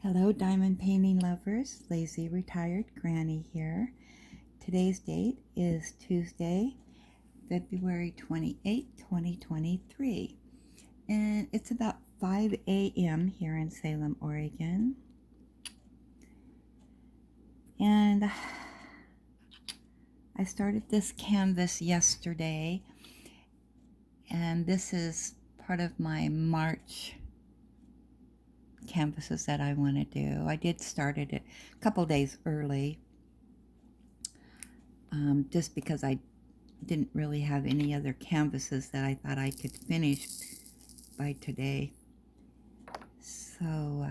Hello, diamond painting lovers. Lazy Retired Granny here. Today's date is Tuesday, February 28, 2023. And it's about 5 a.m. here in Salem, Oregon. And I started this canvas yesterday. And this is part of my March canvases that I want to do. I did start it a couple days early, just because I didn't really have any other canvases that I thought I could finish by today. So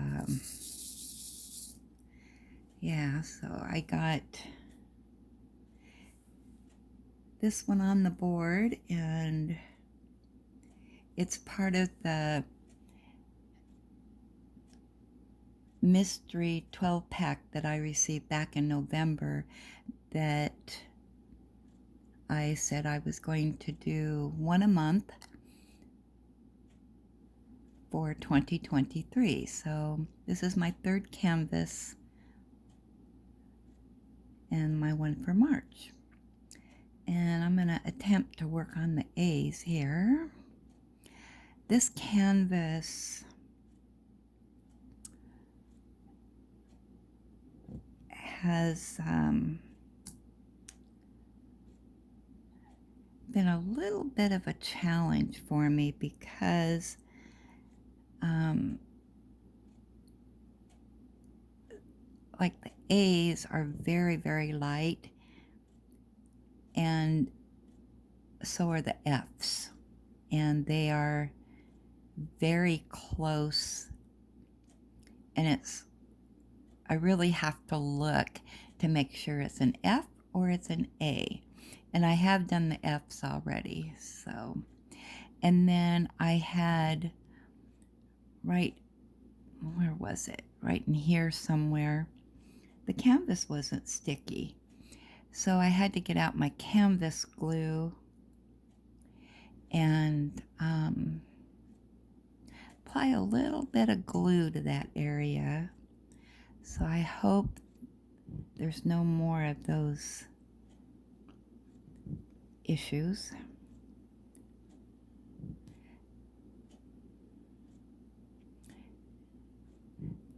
yeah, so I got this one on the board, and it's part of the mystery 12-pack that I received back in November that I said I was going to do one a month for 2023. So this is my third canvas and my one for March. And I'm going to attempt to work on the A's here. This canvas has been a little bit of a challenge for me because like the A's are very, very light, and so are the F's, and they are very close, and I really have to look to make sure it's an F or it's an A. And I have done the F's already, so. And then I had where was it? Right in here somewhere. The canvas wasn't sticky. So I had to get out my canvas glue and apply a little bit of glue to that area. So I hope there's no more of those issues.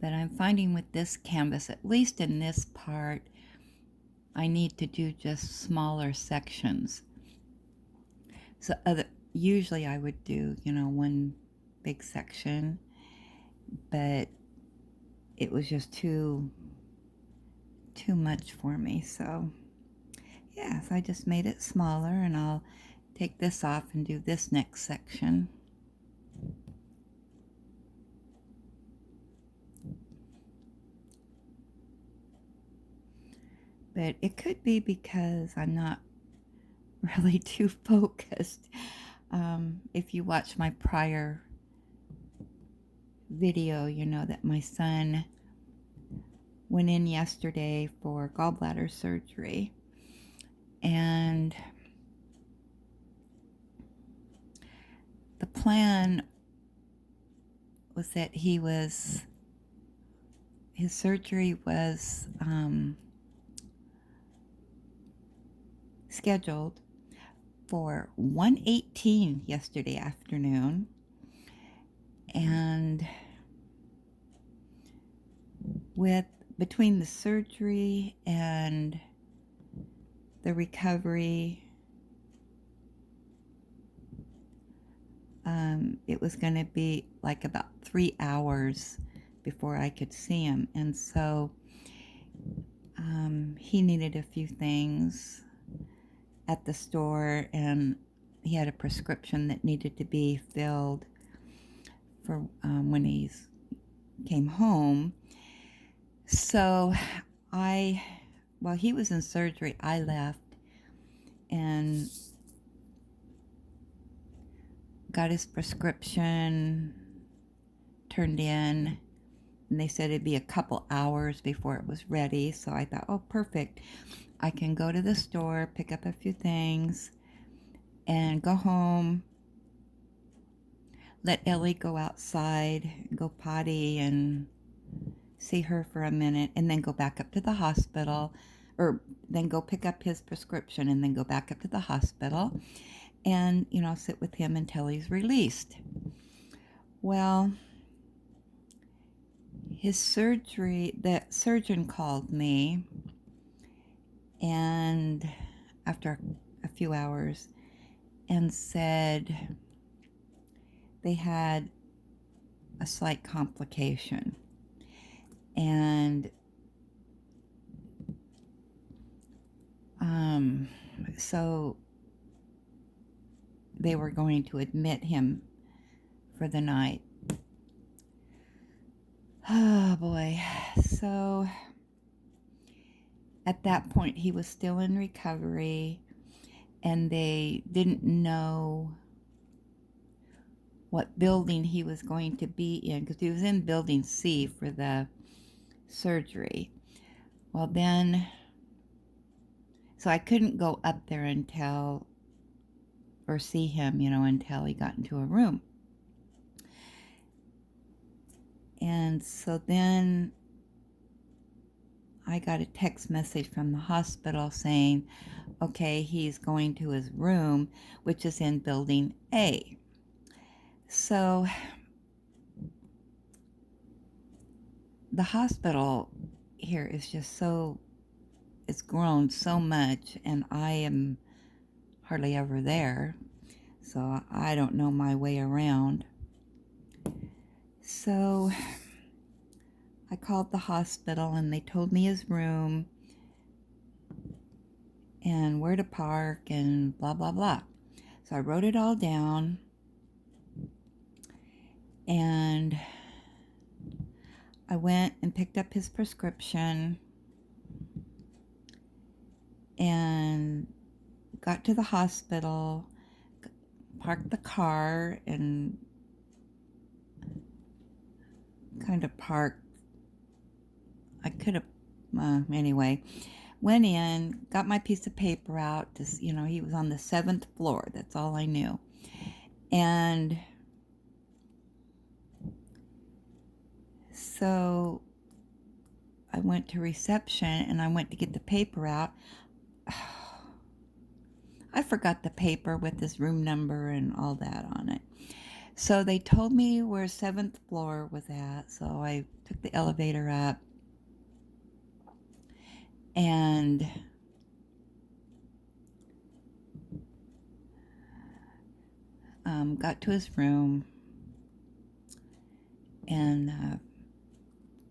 But I'm finding with this canvas, at least in this part, I need to do just smaller sections. So usually I would do, one big section, but it was just too much for me. So yeah, so I just made it smaller, and I'll take this off and do this next section. But it could be because I'm not really too focused. If you watch my prior video, you know that my son went in yesterday for gallbladder surgery, and the plan was that his surgery was scheduled for 1:18 yesterday afternoon, and between the surgery and the recovery, it was going to be like about 3 hours before I could see him. And so he needed a few things at the store, and he had a prescription that needed to be filled for when he came home. So while he was in surgery, I left and got his prescription turned in, and they said it'd be a couple hours before it was ready. So I thought, oh, perfect. I can go to the store, pick up a few things, and go home, let Ellie go outside, go potty, and see her for a minute, and then go back up to the hospital, or then go pick up his prescription and then go back up to the hospital and, sit with him until he's released. Well, his surgery, the surgeon called me, and after a few hours, and said they had a slight complication. And so they were going to admit him for the night. Oh boy. So at that point, he was still in recovery, and they didn't know what building he was going to be in, because he was in building C for the surgery. Well, then, so I couldn't go up there or see him, until he got into a room. And so then I got a text message from the hospital saying, okay, he's going to his room, which is in building A. So the hospital here is just it's grown so much, and I am hardly ever there, so I don't know my way around. So I called the hospital, and they told me his room and where to park and blah, blah, blah. So I wrote it all down, and I went and picked up his prescription and got to the hospital, parked the car, and kind of parked. I could have, anyway, went in, got my piece of paper out. He was on the 7th floor. That's all I knew. And so I went to reception, and I went to get the paper out. I forgot the paper with his room number and all that on it. So they told me where 7th floor was at. So I took the elevator up and got to his room and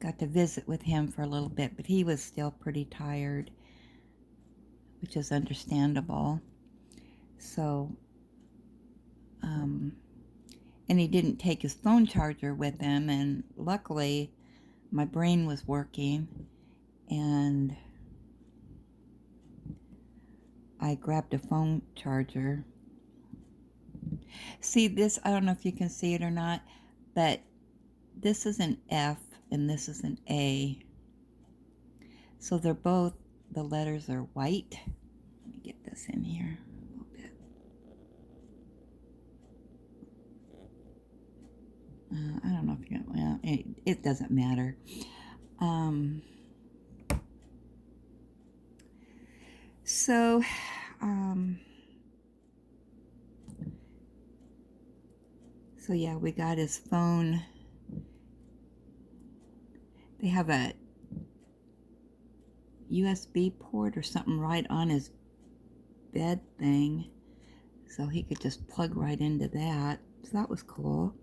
got to visit with him for a little bit, but he was still pretty tired, which is understandable. So, and he didn't take his phone charger with him, and luckily my brain was working, and I grabbed a phone charger. See this, I don't know if you can see it or not, but this is an F and this is an A. So they're both, the letters are white. Let me get this in here a little bit. I don't know if you, well, it doesn't matter. So yeah, we got his phone. They have a USB port or something right on his bed thing, so he could just plug right into that. So that was cool.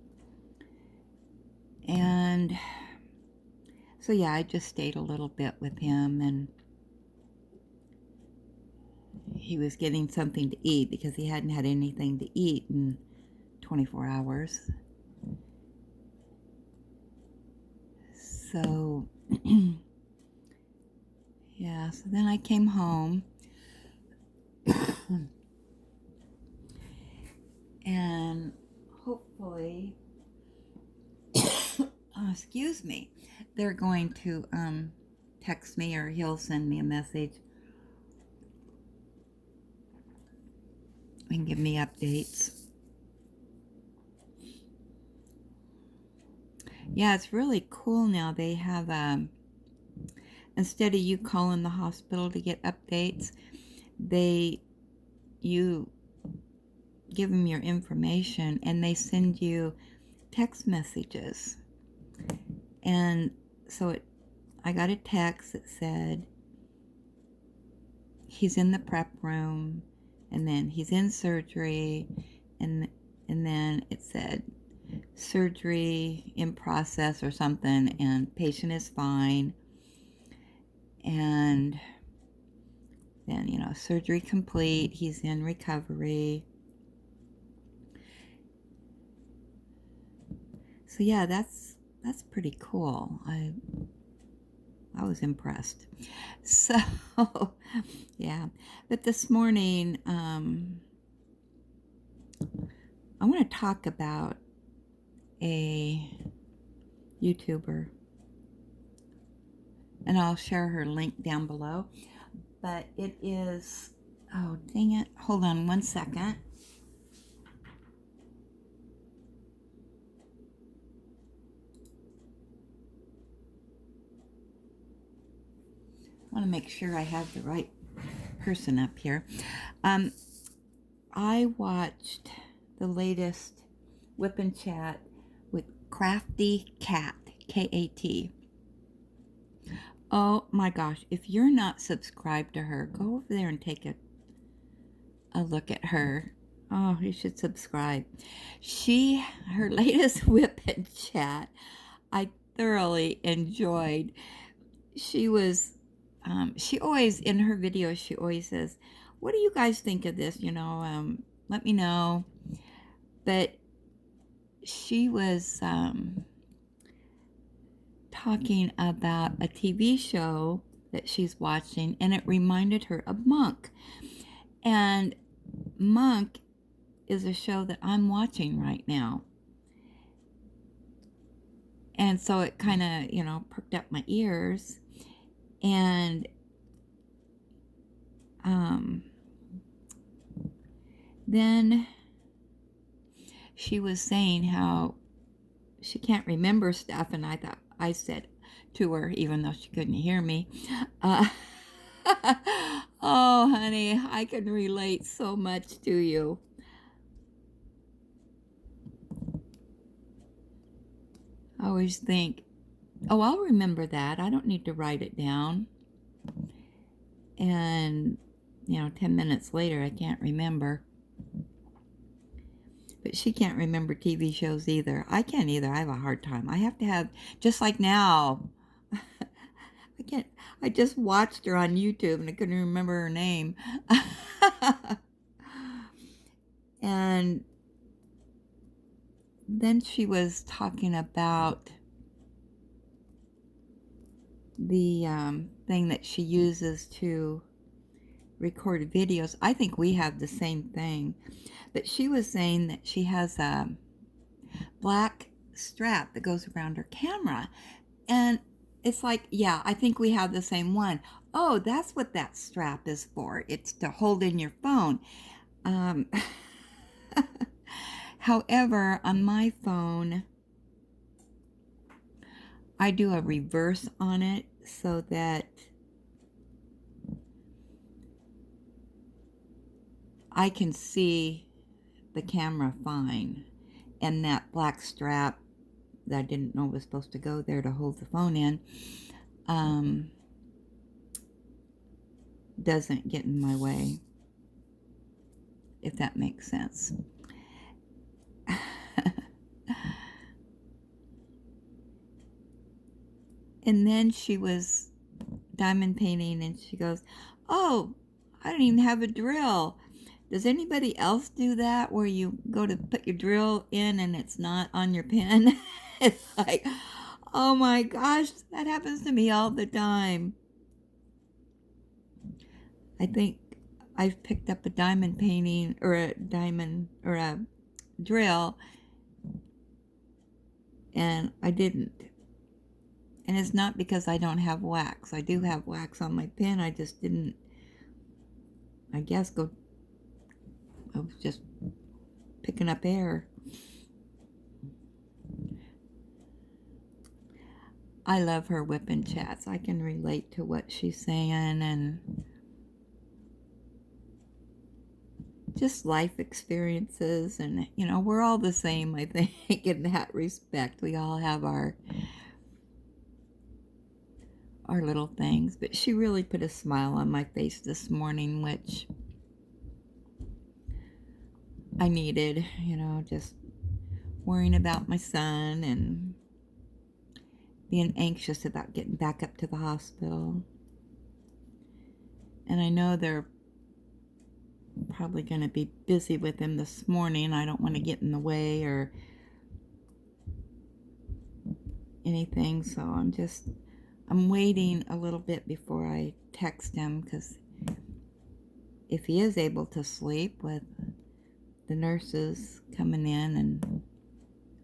And so yeah, I just stayed a little bit with him, and he was getting something to eat because he hadn't had anything to eat in 24 hours. So yeah, so then I came home and hopefully excuse me, they're going to text me, or he'll send me a message and give me updates. Yeah, it's really cool now. They have, instead of you calling the hospital to get updates, you give them your information and they send you text messages. And so I got a text that said, he's in the prep room, and then he's in surgery, and then it said surgery in process or something, and patient is fine, and then, you know, surgery complete, he's in recovery. So yeah, that's pretty cool. I was impressed. So yeah, but this morning I want to talk about a YouTuber, and I'll share her link down below. But it is, oh dang it, hold on one second. I want to make sure I have the right person up here. I watched the latest Whip and Chat with Crafty Kat, K-A-T. Oh my gosh, if you're not subscribed to her, go over there and take a look at her. Oh, you should subscribe. Her latest Whip and Chat, I thoroughly enjoyed. She always, in her videos, she always says, what do you guys think of this? You know, let me know. But she was talking about a TV show that she's watching, and it reminded her of Monk. And Monk is a show that I'm watching right now. And so it kind of, you know, perked up my ears. And then she was saying how she can't remember stuff, and I said to her, even though she couldn't hear me, oh honey, I can relate so much to you. I always think, oh, I'll remember that. I don't need to write it down. And, you know, 10 minutes later, I can't remember. But she can't remember TV shows either. I can't either. I have a hard time. I have to have, just like now, I just watched her on YouTube and I couldn't remember her name. And then she was talking about the thing that she uses to record videos. I think we have the same thing. But she was saying that she has a black strap that goes around her camera. And it's like, yeah, I think we have the same one. Oh, that's what that strap is for. It's to hold in your phone. However, on my phone, I do a reverse on it so that I can see the camera fine. And that black strap that I didn't know was supposed to go there to hold the phone in doesn't get in my way, if that makes sense. And then she was diamond painting and she goes, oh, I don't even have a drill. Does anybody else do that where you go to put your drill in and it's not on your pen? It's like, oh my gosh, that happens to me all the time. I think I've picked up a diamond painting or a drill and I didn't. And it's not because I don't have wax. I do have wax on my pen. I just didn't, I guess, I was just picking up air. I love her whipping chats. I can relate to what she's saying, and just life experiences, and we're all the same, I think, in that respect. We all have our little things, but she really put a smile on my face this morning, which I needed, just worrying about my son and being anxious about getting back up to the hospital. And I know they're probably going to be busy with him this morning. I don't want to get in the way or anything, so I'm waiting a little bit before I text him, because if he is able to sleep with the nurses coming in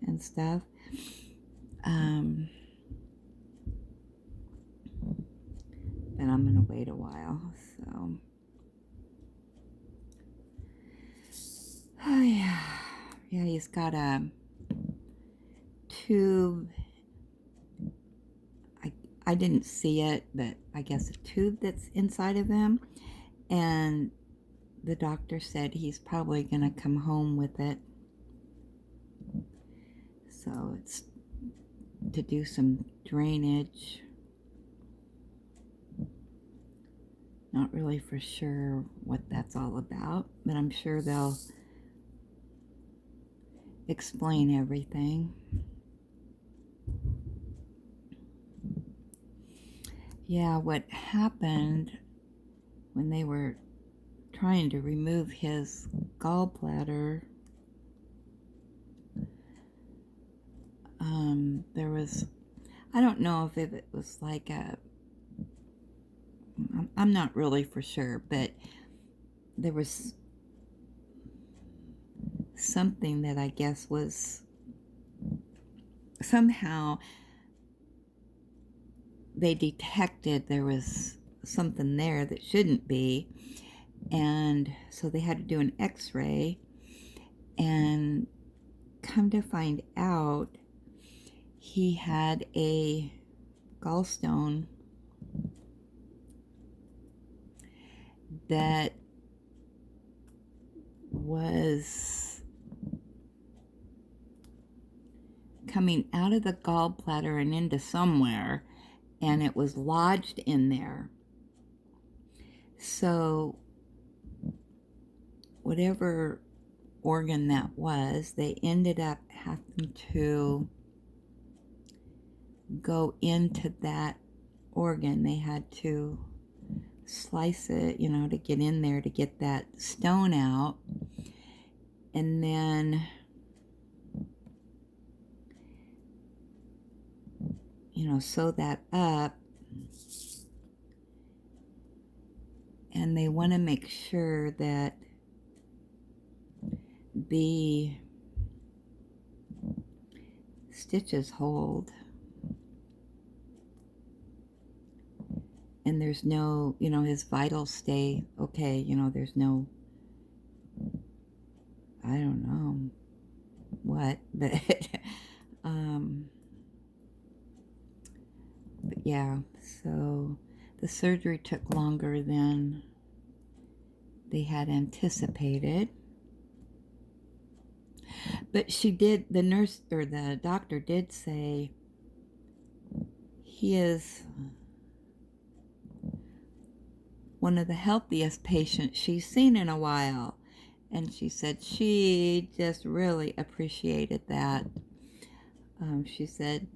and stuff, then I'm gonna wait a while. So oh yeah, he's got a tube. I didn't see it, but I guess a tube that's inside of him, and the doctor said he's probably gonna come home with it. So it's to do some drainage. Not really for sure what that's all about, but I'm sure they'll explain everything. Yeah, what happened when they were trying to remove his gallbladder, there was, I don't know if it was like I'm not really for sure, but there was something that I guess was somehow they detected there was something there that shouldn't be, and so they had to do an x-ray, and come to find out he had a gallstone that was coming out of the gallbladder and into somewhere, and it was lodged in there. So whatever organ that was, they ended up having to go into that organ. They had to slice it, to get in there to get that stone out, and then sew that up. And they want to make sure that the stitches hold, and there's no, his vitals stay okay. There's no, I don't know what, but but yeah, so the surgery took longer than they had anticipated. But the nurse or the doctor did say he is one of the healthiest patients she's seen in a while. And she said she just really appreciated that. She said,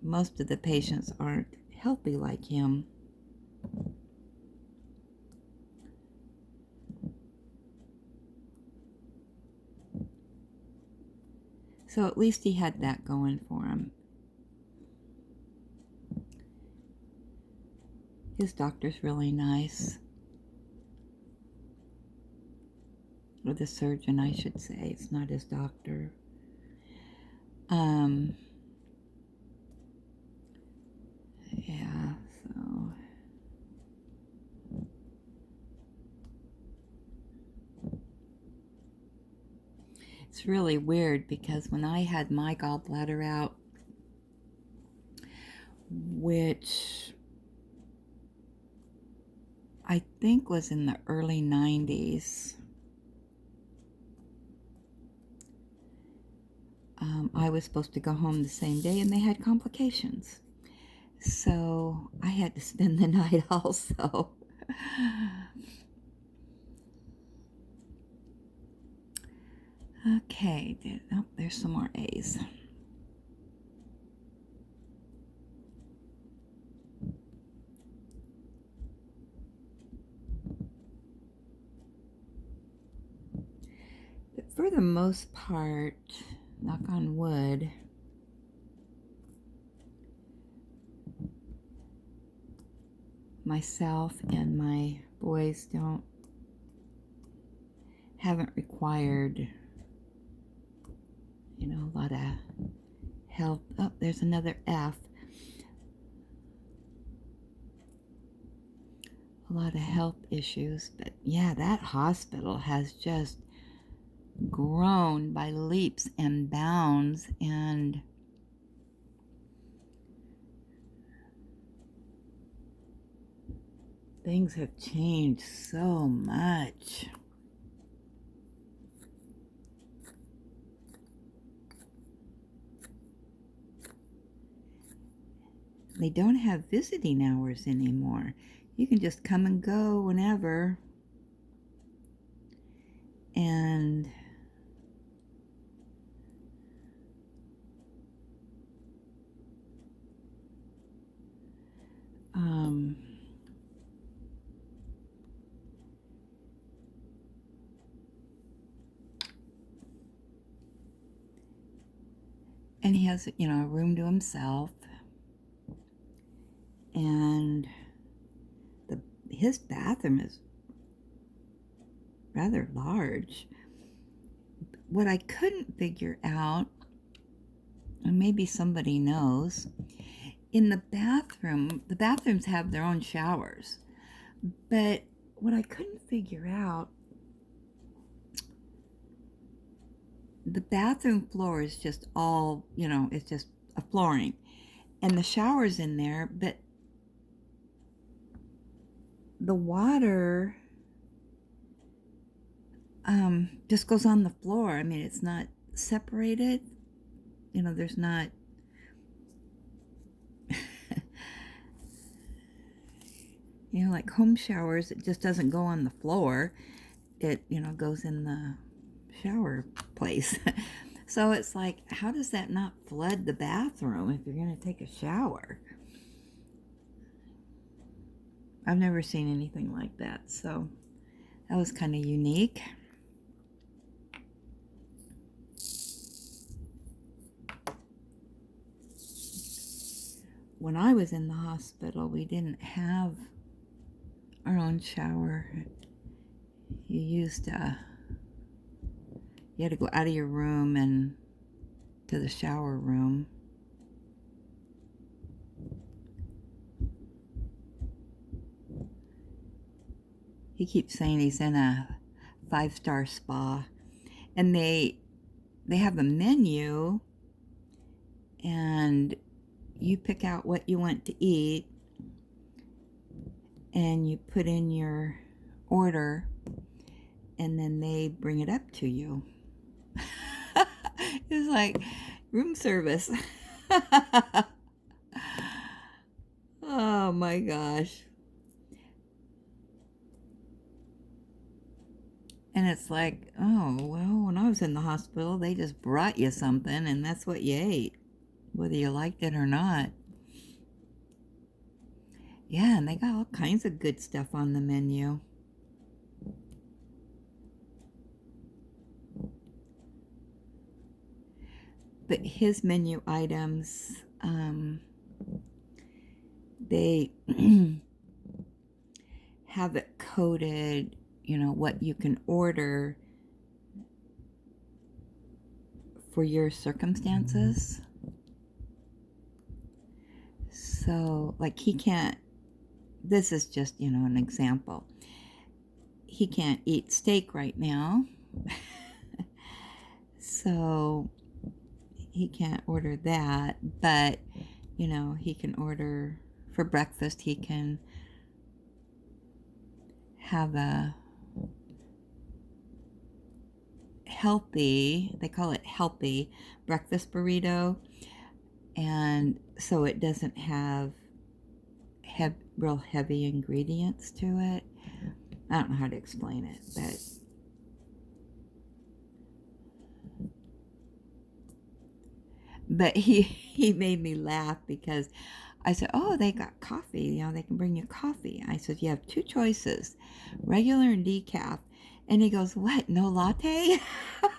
most of the patients aren't healthy like him. So at least he had that going for him. His doctor's really nice. Or the surgeon, I should say. It's not his doctor. Yeah, so It's really weird because when I had my gallbladder out, which I think was in the early 90s, I was supposed to go home the same day and they had complications. So I had to spend the night also. Okay, oh, there's some more A's. But for the most part, knock on wood, myself and my boys haven't required, you know, a lot of health. Oh, there's another F. A lot of health issues. But yeah, that hospital has just grown by leaps and bounds, and things have changed so much. They don't have visiting hours anymore. You can just come and go whenever. And and he has, you know, a room to himself. And his bathroom is rather large. What I couldn't figure out, and maybe somebody knows, in the bathrooms have their own showers. But what I couldn't figure out, the bathroom floor is just all, you know, it's just a flooring. And the shower's in there, but the water just goes on the floor. I mean, it's not separated. You know, there's not... you know, like home showers, it just doesn't go on the floor. It, you know, goes in the shower place. So it's like, how does that not flood the bathroom if you're going to take a shower? I've never seen anything like that, so that was kind of unique. When I was in the hospital, we didn't have our own shower. You had to go out of your room and to the shower room. He keeps saying he's in a 5-star spa, and they have a menu, and you pick out what you want to eat, and you put in your order, and then they bring it up to you. It's like room service. Oh my gosh. And it's like, oh, well, when I was in the hospital, they just brought you something, and that's what you ate, whether you liked it or not. Yeah, and they got all kinds of good stuff on the menu. But his menu items, they have it coded, you know, what you can order for your circumstances. So, like, he can't, this is just, you know, an example. He can't eat steak right now. So he can't order that, but you know, he can order for breakfast. He can have a healthy, they call it healthy breakfast burrito, and so it doesn't have real heavy ingredients to it. I don't know how to explain it, but he made me laugh because I said, oh, they got coffee, you know, they can bring you coffee. I said, you have two choices, regular and decaf. And he goes, what, no latte?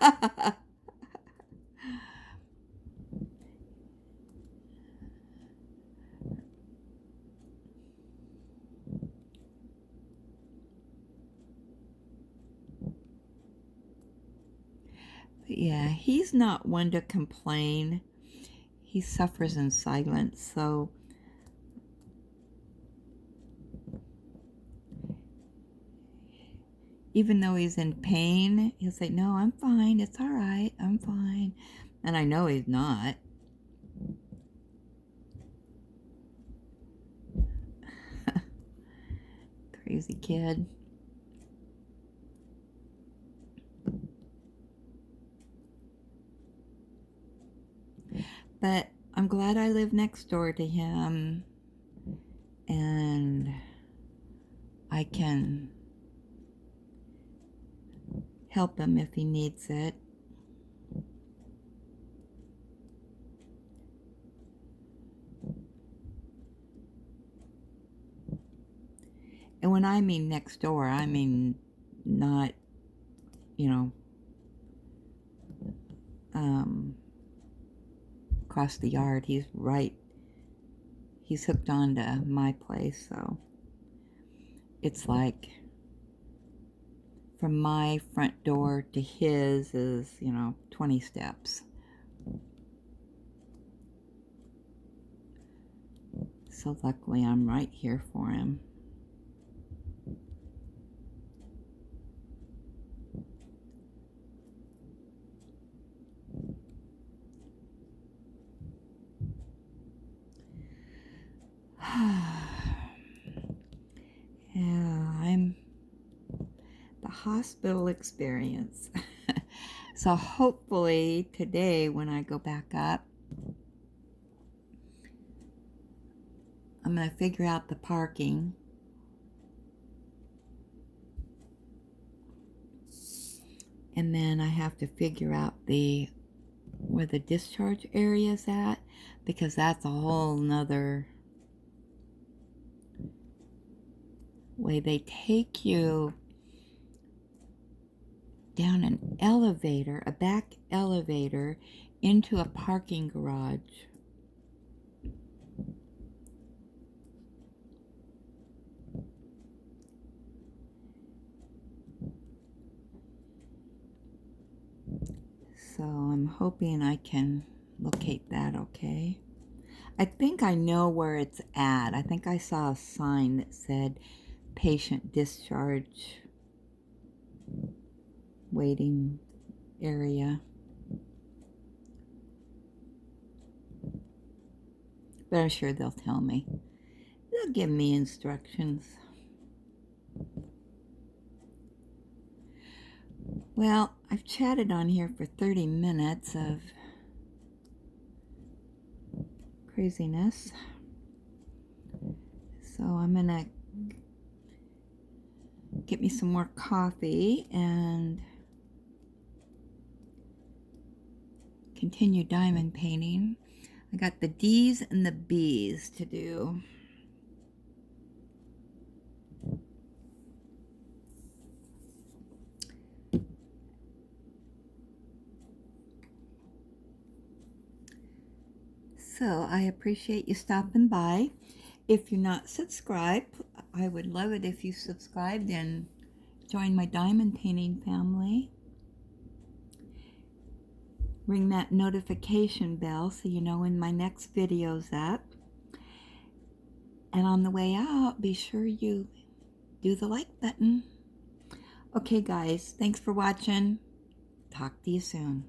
But yeah, he's not one to complain. He suffers in silence, so even though he's in pain, he'll say, no, I'm fine, it's all right, I'm fine. And I know he's not. Crazy kid. But I'm glad I live next door to him, and I can help him if he needs it. And when I mean next door, I mean not, you know, across the yard. He's hooked onto my place, so it's like from my front door to his is, you know, 20 steps. So luckily I'm right here for him. Yeah, I'm the hospital experience. So hopefully today when I go back up, I'm going to figure out the parking. And then I have to figure out where the discharge area is at, because that's a whole nother way. They take you down an elevator, a back elevator, into a parking garage. So I'm hoping I can locate that okay. I think I know where it's at. I think I saw a sign that said patient discharge waiting area. But I'm sure they'll tell me. They'll give me instructions. Well, I've chatted on here for 30 minutes of craziness. So I'm gonna get me some more coffee and continue diamond painting. I got the D's and the B's to do. So I appreciate you stopping by. If you're not subscribed, I would love it if you subscribed and join my diamond painting family. Ring that notification bell so you know when my next video's up. And on the way out, be sure you do the like button. Okay, guys, thanks for watching. Talk to you soon.